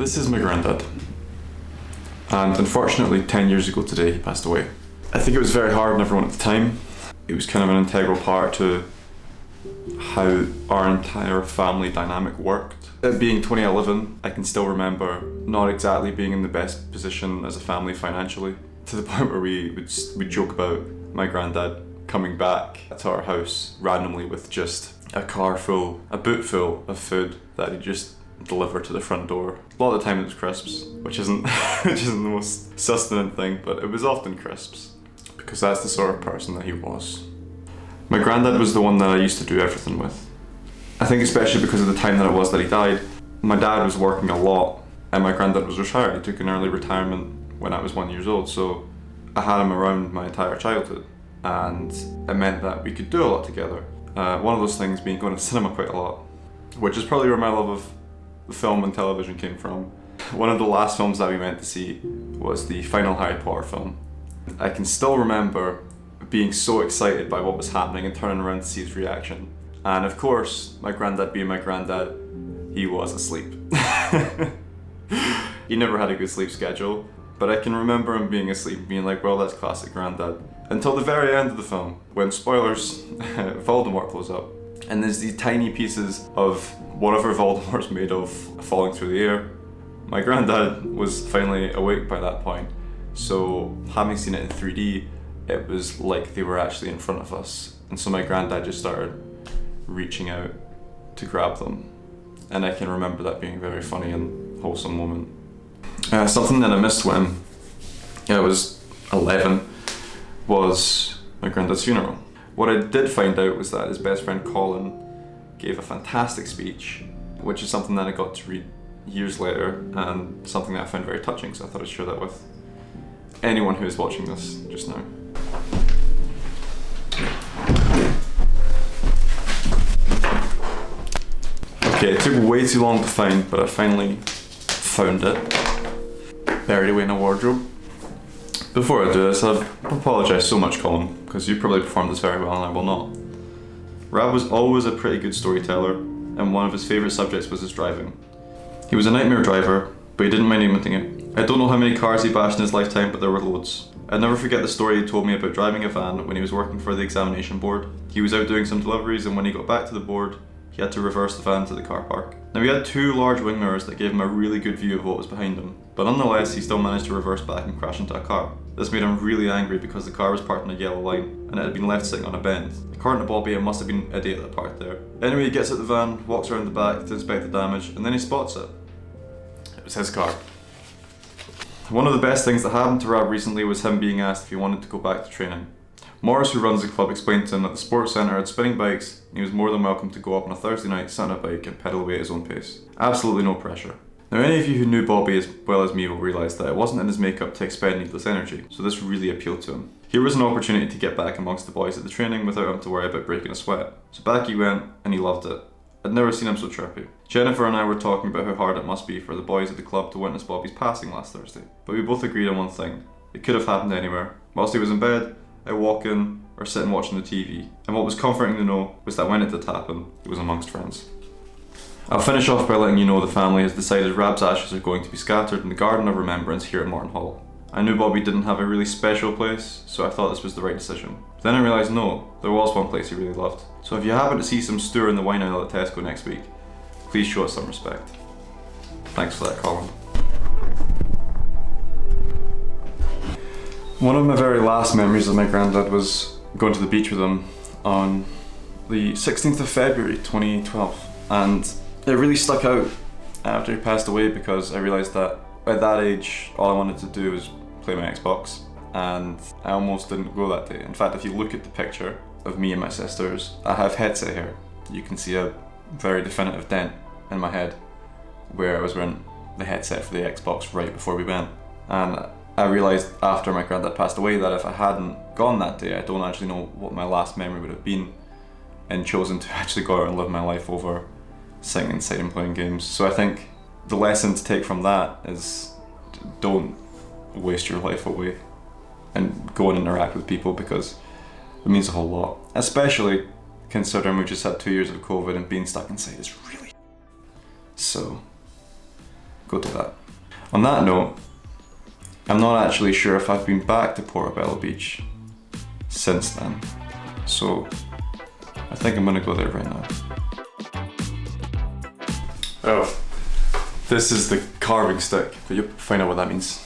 This is my granddad, and unfortunately 10 years ago today he passed away. I think it was very hard on everyone at the time. It was kind of an integral part to how our entire family dynamic worked. It being 2011, I can still remember not exactly being in the best position as a family financially, to the point where we'd joke about my granddad coming back to our house randomly with just a boot full of food that he'd just deliver to the front door. A lot of the time it was crisps, which isn't the most sustenance thing, but it was often crisps, because that's the sort of person that he was. My granddad was the one that I used to do everything with. I think especially because of the time that it was that he died. My dad was working a lot, and my granddad was retired. He took an early retirement when I was 1 year old, so I had him around my entire childhood, and it meant that we could do a lot together. One of those things being going to the cinema quite a lot, which is probably where my love of film and television came from. One of the last films that we went to see was the final Harry Potter film. I can still remember being so excited by what was happening and turning around to see his reaction. And of course, my granddad being my granddad, he was asleep. He never had a good sleep schedule, but I can remember him being asleep and being like, well, that's classic granddad. Until the very end of the film, when, spoilers, Voldemort blows up. And there's these tiny pieces of whatever Voldemort's made of falling through the air. My granddad was finally awake by that point, so having seen it in 3D, it was like they were actually in front of us. And so my granddad just started reaching out to grab them. And I can remember that being a very funny and wholesome moment. Something that I missed when I was 11 was my granddad's funeral. What I did find out was that his best friend Colin gave a fantastic speech, which is something that I got to read years later, and something that I found very touching, so I thought I'd share that with anyone who is watching this just now. Okay, it took way too long to find, but I finally found it, buried away in a wardrobe. Before I do this, I apologise so much, Colin, because you probably performed this very well and I will not. Rab was always a pretty good storyteller, and one of his favourite subjects was his driving. He was a nightmare driver, but he didn't mind admitting it. I don't know how many cars he bashed in his lifetime, but there were loads. I'd never forget the story he told me about driving a van when he was working for the examination board. He was out doing some deliveries, and when he got back to the board, he had to reverse the van to the car park. Now, he had two large wing mirrors that gave him a really good view of what was behind him, but nonetheless he still managed to reverse back and crash into a car. This made him really angry because the car was parked on a yellow line and it had been left sitting on a bend. According to Bobby, it must have been Eddie that parked there. Anyway, he gets out the van, walks around the back to inspect the damage, and then he spots it. It was his car. One of the best things that happened to Rab recently was him being asked if he wanted to go back to training. Morris, who runs the club, explained to him that the sports centre had spinning bikes and he was more than welcome to go up on a Thursday night, sit on a bike and pedal away at his own pace. Absolutely no pressure. Now, any of you who knew Bobby as well as me will realise that it wasn't in his makeup to expend needless energy, so this really appealed to him. Here was an opportunity to get back amongst the boys at the training without having to worry about breaking a sweat. So back he went, and he loved it. I'd never seen him so chirpy. Jennifer and I were talking about how hard it must be for the boys at the club to witness Bobby's passing last Thursday, but we both agreed on one thing. It could have happened anywhere. Whilst he was in bed, I'd walk in or sit and watching the TV, and what was comforting to know was that when it did happen, it was amongst friends. I'll finish off by letting you know the family has decided Rab's ashes are going to be scattered in the Garden of Remembrance here at Morton Hall. I knew Bobby didn't have a really special place, so I thought this was the right decision. Then I realised no, there was one place he really loved. So if you happen to see some stew in the wine aisle at Tesco next week, please show us some respect. Thanks for that, Colin. One of my very last memories of my granddad was going to the beach with him on the 16th of February 2012, and it really stuck out after he passed away because I realised that at that age all I wanted to do was play my Xbox, and I almost didn't go that day. In fact, if you look at the picture of me and my sisters, I have headset hair. You can see a very definitive dent in my head where I was wearing the headset for the Xbox right before we went. And I realised after my granddad passed away that if I hadn't gone that day, I don't actually know what my last memory would have been, and chosen to actually go out and live my life over sitting inside and playing games. So I think the lesson to take from that is don't waste your life away and go and interact with people, because it means a whole lot. Especially considering we just had 2 years of COVID and being stuck inside is really... So, go do that. On that note, I'm not actually sure if I've been back to Portobello Beach since then. So I think I'm gonna go there right now. Oh, this is the carving stick, but you'll find out what that means.